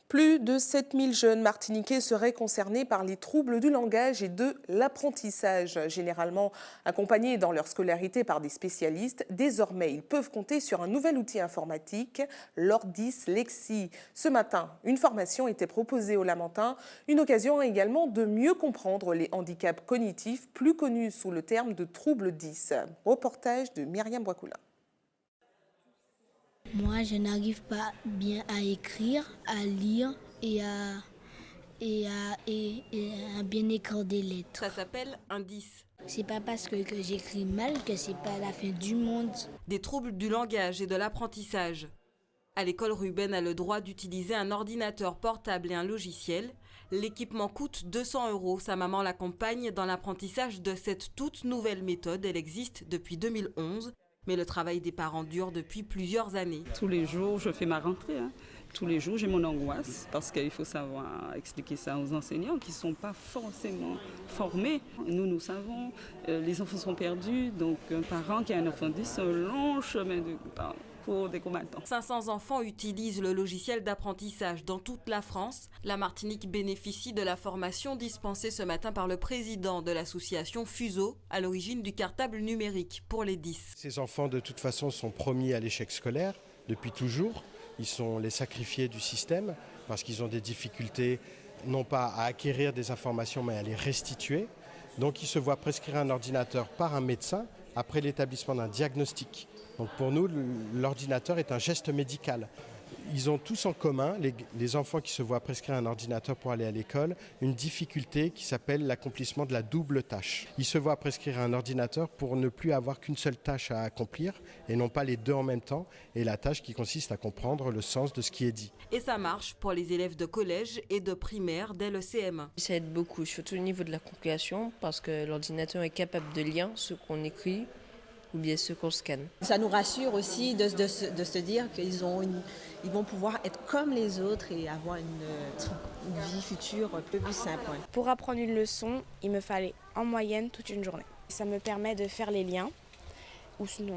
Plus de 7000 jeunes martiniquais seraient concernés par les troubles du langage et de l'apprentissage. Généralement accompagnés dans leur scolarité par des spécialistes, désormais ils peuvent compter sur un nouvel outil informatique, l'Ordis Lexi. Ce matin, une formation était proposée aux Lamentins, une occasion également de mieux comprendre les handicaps cognitifs, plus connus sous le terme de troubles 10. Reportage de Myriam Bouakoula. Moi, je n'arrive pas bien à écrire, à lire et à bien écrire des lettres. Ça s'appelle un 10. C'est pas parce que j'écris mal que c'est pas la fin du monde. Des troubles du langage et de l'apprentissage. À l'école, Ruben a le droit d'utiliser un ordinateur portable et un logiciel. L'équipement coûte 200 €. Sa maman l'accompagne dans l'apprentissage de cette toute nouvelle méthode. Elle existe depuis 2011. Mais le travail des parents dure depuis plusieurs années. Tous les jours, je fais ma rentrée. Tous les jours, j'ai mon angoisse parce qu'il faut savoir expliquer ça aux enseignants qui ne sont pas forcément formés. Nous savons, les enfants sont perdus. Donc, un parent qui a un enfant 10, c'est un long chemin pour des combattants. 500 enfants utilisent le logiciel d'apprentissage dans toute la France. La Martinique bénéficie de la formation dispensée ce matin par le président de l'association Fuseau, à l'origine du cartable numérique pour les 10. Ces enfants, de toute façon, sont promis à l'échec scolaire depuis toujours. Ils sont les sacrifiés du système parce qu'ils ont des difficultés, non pas à acquérir des informations, mais à les restituer. Donc ils se voient prescrire un ordinateur par un médecin après l'établissement d'un diagnostic. Donc pour nous, l'ordinateur est un geste médical. Ils ont tous en commun, les enfants qui se voient prescrire un ordinateur pour aller à l'école, une difficulté qui s'appelle l'accomplissement de la double tâche. Ils se voient prescrire un ordinateur pour ne plus avoir qu'une seule tâche à accomplir et non pas les deux en même temps, et la tâche qui consiste à comprendre le sens de ce qui est dit. Et ça marche pour les élèves de collège et de primaire dès le CM1. Ça aide beaucoup, surtout au niveau de la compréhension, parce que l'ordinateur est capable de lire ce qu'on écrit ou bien ce qu'on scanne. Ça nous rassure aussi de se dire qu'ils vont pouvoir être comme les autres et avoir une vie future plus simple. Ouais. Pour apprendre une leçon, il me fallait en moyenne toute une journée. Ça me permet de faire les liens, ou sinon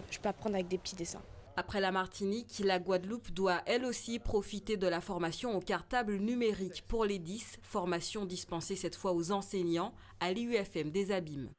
je peux apprendre avec des petits dessins. Après la Martinique, la Guadeloupe doit elle aussi profiter de la formation au cartable numérique pour les 10, formation dispensée cette fois aux enseignants à l'IUFM des Abîmes.